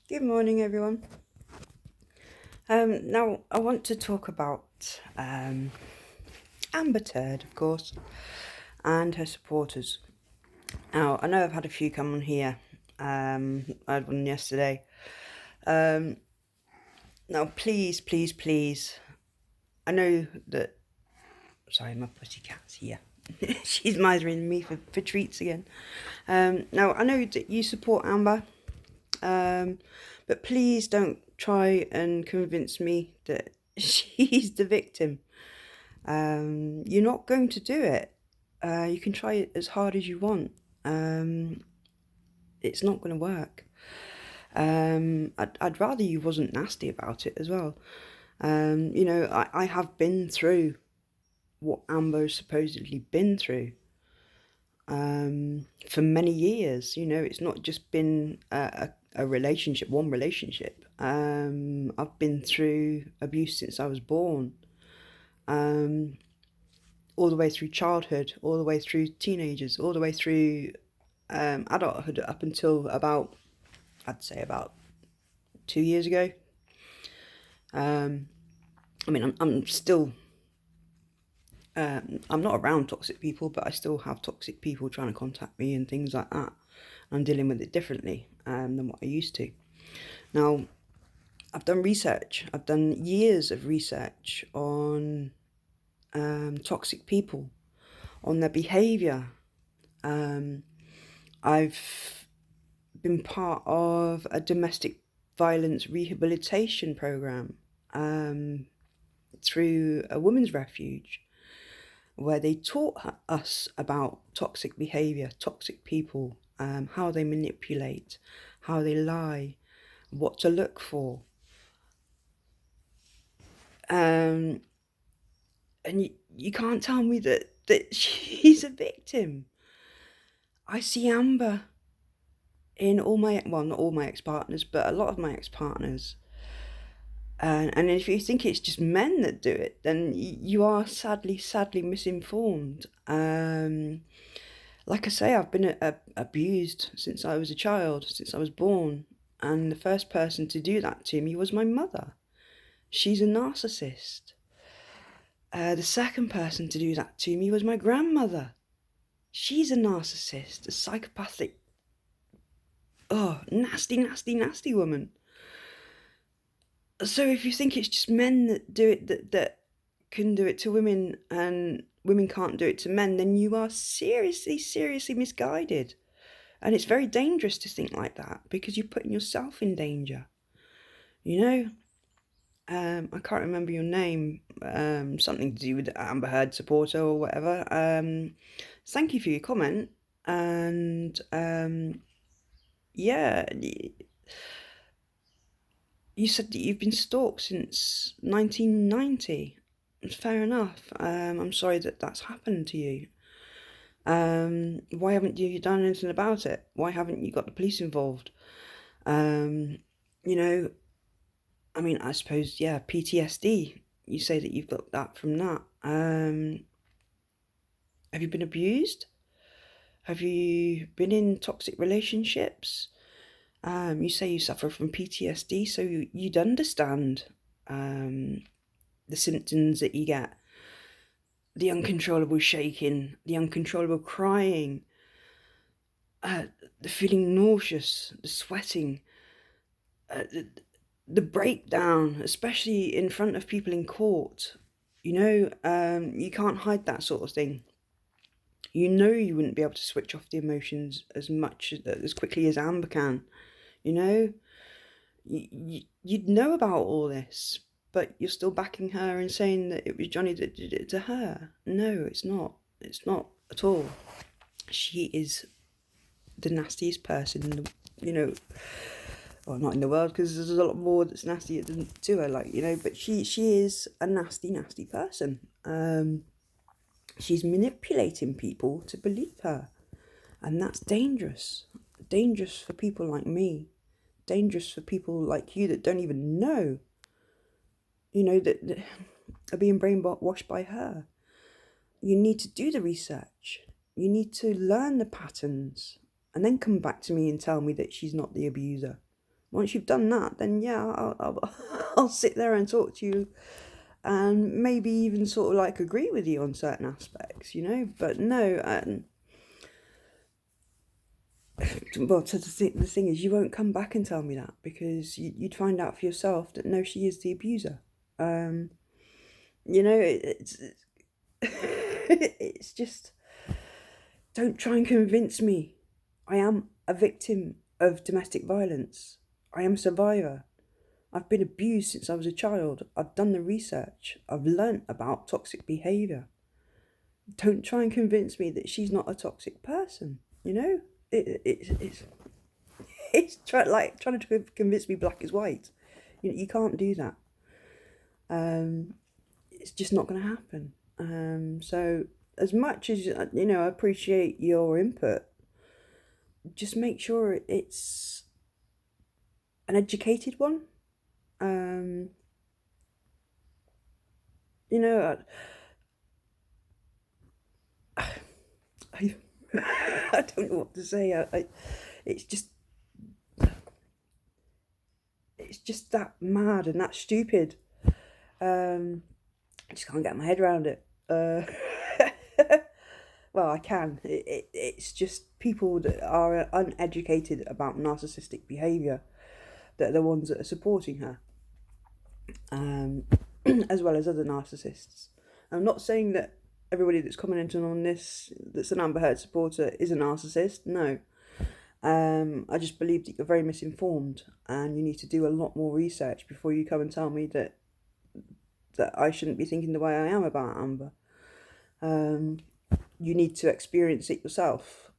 Good morning, everyone. Now, I want to talk about Amber Turd, of course, and her supporters. Now, I know I've had a few come on here. I had one yesterday. Now, please, I know that. Sorry, my pussycat's here. She's misering me for treats again. Now, I know that you support Amber, but please don't try and convince me that she's the victim. You're not going to do it. You can try it as hard as you want. It's not going to work. I'd rather you wasn't nasty about it as well. I have been through what Amber's supposedly been through for many years. It's not just been a relationship, one relationship. I've been through abuse since I was born. All the way through childhood, all the way through teenagers, all the way through adulthood up until I'd say about 2 years ago. I'm still, I'm not around toxic people, but I still have toxic people trying to contact me and things like that. I'm dealing with it differently than what I used to. Now, I've done research. I've done years of research on toxic people, on their behaviour. I've been part of a domestic violence rehabilitation program through a women's refuge, where they taught us about toxic behaviour, toxic people, how they manipulate, how they lie, what to look for. And you can't tell me that she's a victim. I see Amber in not all my ex-partners, but a lot of my ex-partners. And if you think it's just men that do it, then you are sadly misinformed. Like I say, I've been abused since I was a child, since I was born. And the first person to do that to me was my mother. She's a narcissist. The second person to do that to me was my grandmother. She's a narcissist, a psychopathic, nasty woman. So if you think it's just men that do it, that can do it to women, and women can't do it to men, then you are seriously misguided. And it's very dangerous to think like that, because you're putting yourself in danger. I can't remember your name, something to do with Amber Heard supporter or whatever. Thank you for your comment. And yeah, you said that you've been stalked since 1990. Fair enough. I'm sorry that that's happened to you. Why haven't you done anything about it? Why haven't you got the police involved? You know, I suppose, yeah, PTSD. You say that you've got that from that. Have you been abused? Have you been in toxic relationships? You say you suffer from PTSD, so you'd understand the symptoms that you get. The uncontrollable shaking, the uncontrollable crying, the feeling nauseous, the sweating, the breakdown, especially in front of people in court. You can't hide that sort of thing. You wouldn't be able to switch off the emotions as quickly as Amber can. You'd know about all this, but you're still backing her and saying that it was Johnny that did it to her. No, it's not. It's not at all. She is the nastiest person well, not in the world, because there's a lot more that's nasty to her, but she is a nasty person. She's manipulating people to believe her, and that's dangerous. Dangerous for people like me. Dangerous for people like you that don't even know, that are being brainwashed by her. You need to do the research. You need to learn the patterns, and then come back to me and tell me that she's not the abuser. Once you've done that, then yeah, I'll sit there and talk to you, and maybe even sort of like agree with you on certain aspects, you know. But no, well, the thing is, you won't come back and tell me that, because you'd find out for yourself that no, she is the abuser. You know, it's just, don't try and convince me. I am a victim of domestic violence. I am a survivor. I've been abused since I was a child. I've done the research. I've learnt about toxic behaviour. Don't try and convince me that she's not a toxic person. You know, it's trying to convince me black is white. You can't do that. It's just not going to happen. So as much as I appreciate your input, just make sure it's an educated one. I I don't know what to say. It's just that mad and that stupid. I just can't get my head around it. Well, I can. It's just people that are uneducated about narcissistic behaviour that are the ones that are supporting her, as well as other narcissists. I'm not saying that everybody that's commenting on this that's an Amber Turd supporter is a narcissist. No. I just believe that you're very misinformed, and you need to do a lot more research before you come and tell me that I shouldn't be thinking the way I am about Amber. You need to experience it yourself.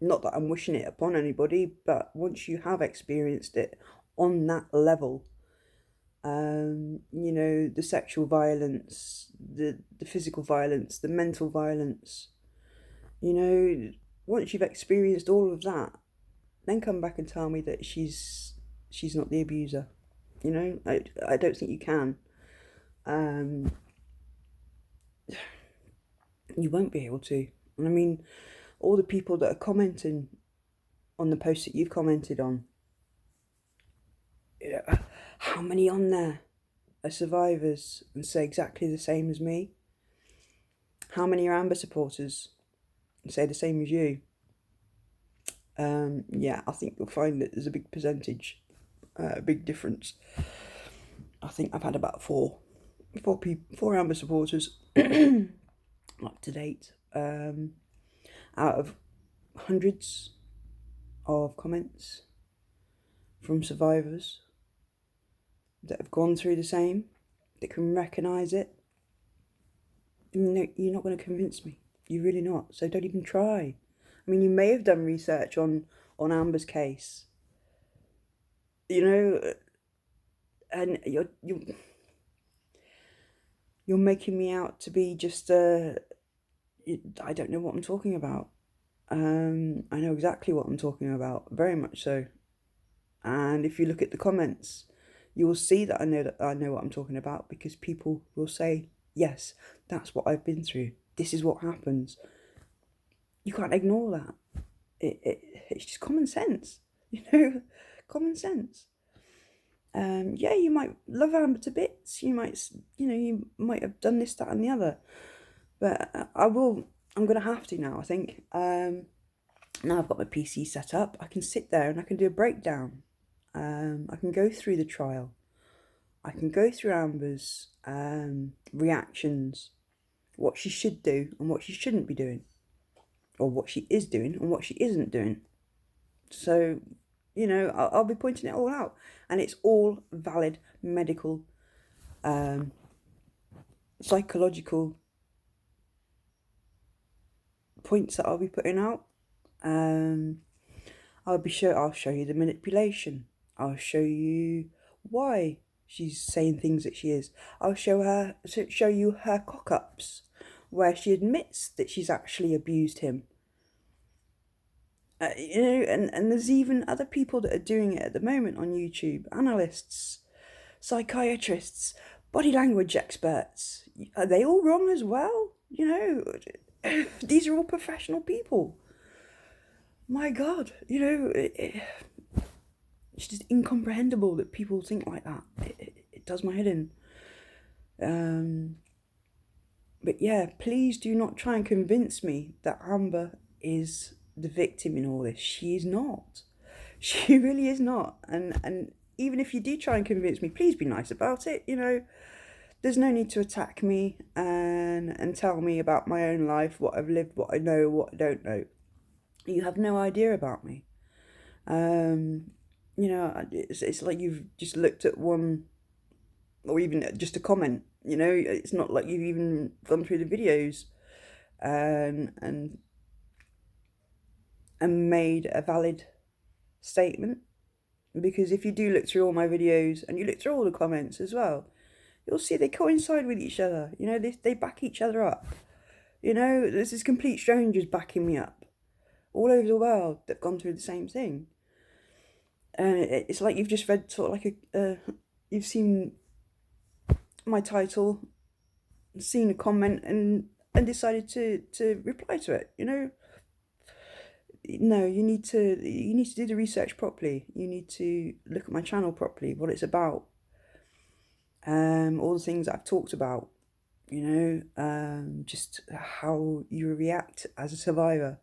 Not that I'm wishing it upon anybody, but once you have experienced it on that level, the sexual violence, the physical violence, the mental violence, once you've experienced all of that, then come back and tell me that she's not the abuser. I don't think you can. You won't be able to. And I mean, all the people that are commenting on the post that you've commented on, how many on there are survivors and say exactly the same as me? How many are Amber supporters and say the same as you? Yeah, I think you'll find that there's a big percentage, a big difference. I think I've had about four Amber supporters up to date, out of hundreds of comments from survivors that have gone through the same, that can recognise it. No, you're not going to convince me. You're really not. So don't even try. I mean, you may have done research on Amber's case, and you're making me out to be just I don't know what I'm talking about. I know exactly what I'm talking about, very much so. And if you look at the comments, you will see that I know what I'm talking about, because people will say, yes, that's what I've been through. This is what happens. You can't ignore that. It's just common sense, common sense. Yeah, you might love Amber to bits. You might have done this, that, and the other. But I'm going to have to now, I think. Now I've got my PC set up, I can sit there and I can do a breakdown. I can go through the trial. I can go through Amber's reactions, what she should do and what she shouldn't be doing, or what she is doing and what she isn't doing. So, I'll be pointing it all out, and it's all valid medical, psychological points that I'll be putting out. I'll show you the manipulation. I'll show you why she's saying things that she is. I'll show you her cock-ups, where she admits that she's actually abused him. And there's even other people that are doing it at the moment on YouTube. Analysts, psychiatrists, body language experts. Are they all wrong as well? These are all professional people. My God, it's just incomprehensible that people think like that. It does my head in. But yeah, please do not try and convince me that Amber is the victim in all this. She is not. She really is not. And even if you do try and convince me, please be nice about it. There's no need to attack me and tell me about my own life, what I've lived, what I know, what I don't know. You have no idea about me. It's like you've just looked at one, or even just a comment. It's not like you've even gone through the videos and made a valid statement. Because if you do look through all my videos and you look through all the comments as well, you'll see they coincide with each other. They back each other up. This is complete strangers backing me up all over the world that've gone through the same thing. And it's like you've just read sort of like you've seen my title, seen a comment, and decided to reply to it. No, you need to do the research properly. You need to look at my channel properly, what it's about, all the things I've talked about. Just how you react as a survivor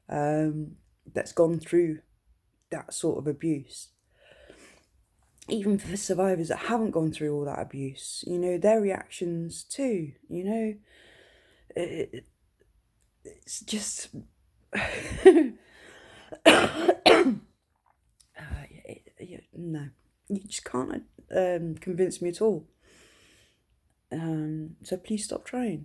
that's gone through that sort of abuse. Even for survivors that haven't gone through all that abuse, their reactions too. It's just no, you just can't convince me at all. So please stop trying.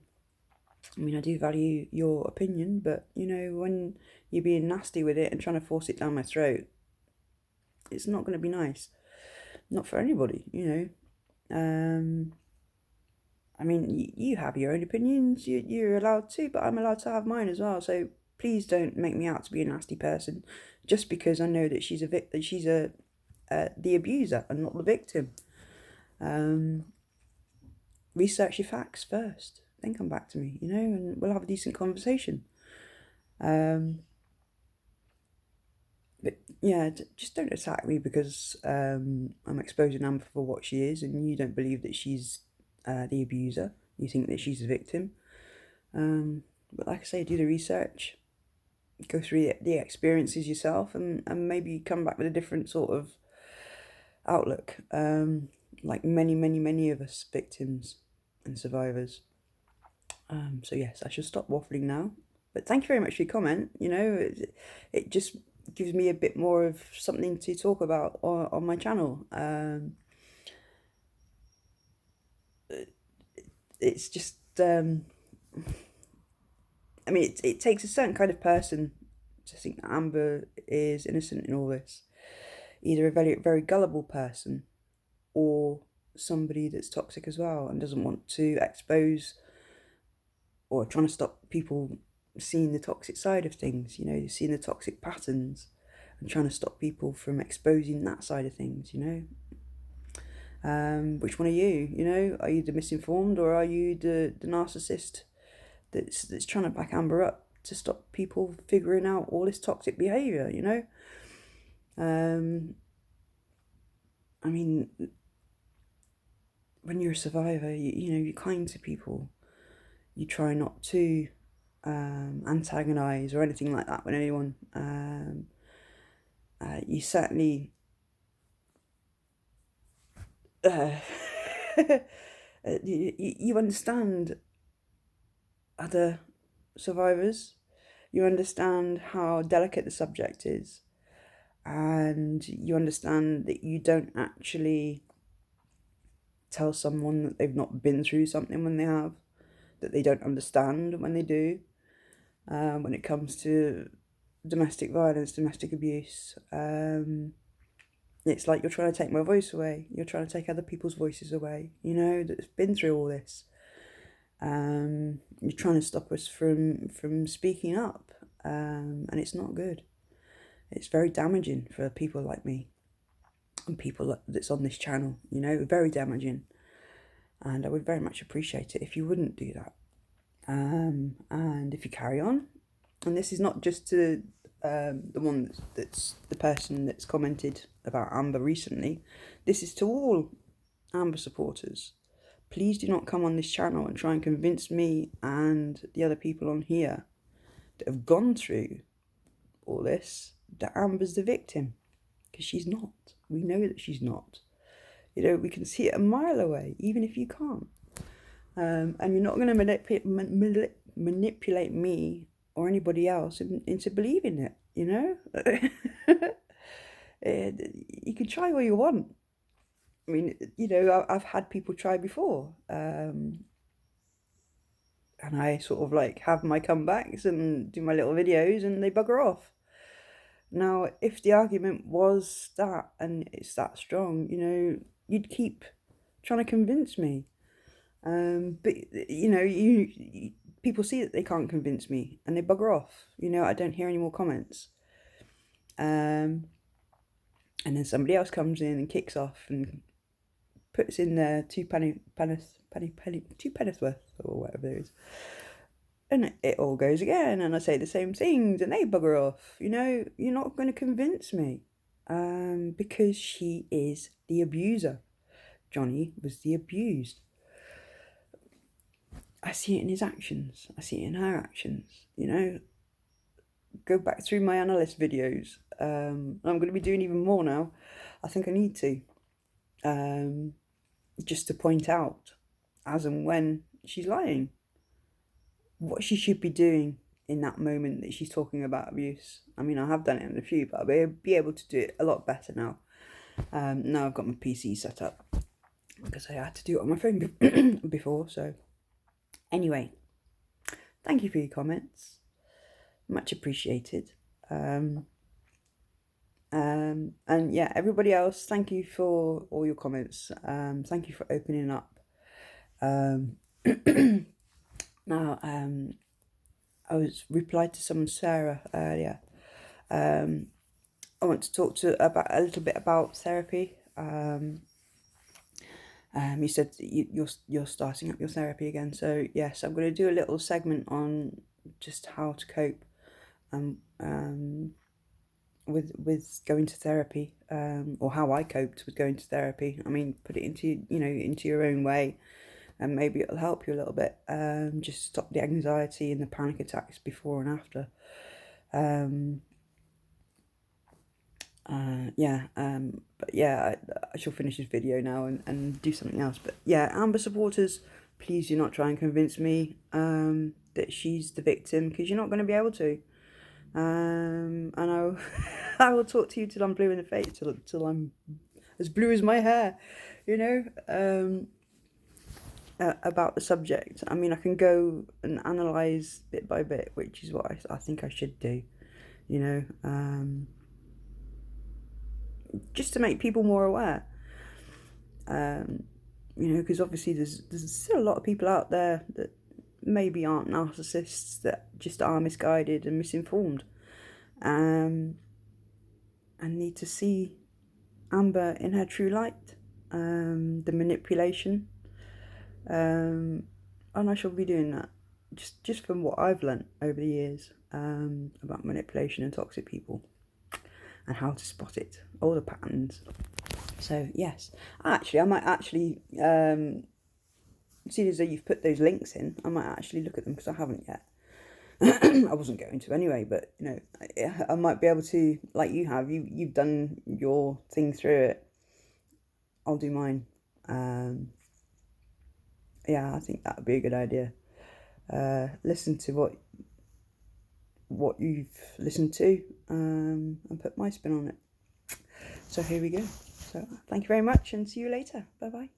I mean, I do value your opinion, but when you're being nasty with it and trying to force it down my throat, it's not going to be nice. Not for anybody. I mean, you have your own opinions. You're allowed to, but I'm allowed to have mine as well. So please don't make me out to be a nasty person, just because I know that she's the abuser and not the victim. Research your facts first, then come back to me, and we'll have a decent conversation. But yeah, just don't attack me because I'm exposing Amber for what she is, and you don't believe that she's the abuser. You think that she's the victim. But like I say, do the research, go through the experiences yourself, and maybe come back with a different sort of outlook. Like many of us victims and survivors. So yes, I should stop waffling now. But thank you very much for your comment. It just gives me a bit more of something to talk about on my channel. It's just, I mean, it takes a certain kind of person to think that Amber is innocent in all this. Either a very, very gullible person, or somebody that's toxic as well and doesn't want to expose, or trying to stop people seeing the toxic side of things, seeing the toxic patterns, and trying to stop people from exposing that side of things. Which one are you? Are you the misinformed, or are you the narcissist that's trying to back Amber up to stop people figuring out all this toxic behaviour? I mean, when you're a survivor, you're kind to people. You try not to antagonise or anything like that with anyone. You certainly you understand other survivors. You understand how delicate the subject is, and you understand that you don't actually tell someone that they've not been through something when they have, that they don't understand when they do. When it comes to domestic violence, domestic abuse, it's like you're trying to take my voice away. You're trying to take other people's voices away, that's been through all this. You're trying to stop us from speaking up, and it's not good. It's very damaging for people like me and people that's on this channel, very damaging. And I would very much appreciate it if you wouldn't do that. And if you carry on, and this is not just to the one that's the person that's commented about Amber recently. This is to all Amber supporters. Please do not come on this channel and try and convince me and the other people on here that have gone through all this that Amber's the victim, because she's not. We know that she's not. You know, we can see it a mile away, even if you can't. And you're not going to manipulate me or anybody else into believing it, you know? You can try all you want. I mean, you know, I've had people try before. And I sort of like have my comebacks and do my little videos and they bugger off. Now, if the argument was that and it's that strong, you know, you'd keep trying to convince me. But, you know, you people see that they can't convince me and they bugger off. You know, I don't hear any more comments. And then somebody else comes in and kicks off and puts in their two pennyworth or whatever it is. And it all goes again, and I say the same things, and they bugger off. You know, you're not going to convince me, because she is the abuser. Johnny was the abused. I see it in his actions. I see it in her actions. You know, go back through my analyst videos. I'm going to be doing even more now. I think I need to, just to point out, as and when she's lying, what she should be doing in that moment that she's talking about abuse. I mean, I have done it in a few, but I'll be able to do it a lot better now. Now I've got my PC set up, because I had to do it on my phone before. So anyway, thank you for your comments, much appreciated. And yeah, everybody else, thank you for all your comments. Thank you for opening up. Now, I was replied to someone, Sarah, earlier. I want to talk about a little bit about therapy. You said you're starting up your therapy again, so yes, I'm going to do a little segment on just how to cope with going to therapy, or how I coped with going to therapy. I mean, put it into your own way, and maybe it'll help you a little bit. Just stop the anxiety and the panic attacks before and after. But yeah, I shall finish this video now and do something else. But yeah, Amber supporters, please do not try and convince me that she's the victim, because you're not going to be able to. And I will talk to you till I'm blue in the face, till I'm as blue as my hair, you know. About the subject. I mean, I can go and analyse bit by bit, which is what I think I should do, you know, just to make people more aware, you know, because obviously there's still a lot of people out there that maybe aren't narcissists, that just are misguided and misinformed, and need to see Amber in her true light, the manipulation. And I shall be doing that, just from what I've learnt over the years, about manipulation and toxic people, and how to spot it, all the patterns. So yes, I might actually, seeing as though you've put those links in, I might actually look at them, because I haven't yet. I wasn't going to anyway, but you know, I might be able to, like you have. You've done your thing through it. I'll do mine. Yeah, I think that would be a good idea. Listen to what you've listened to, and put my spin on it. So here we go. So thank you very much, and see you later. Bye bye.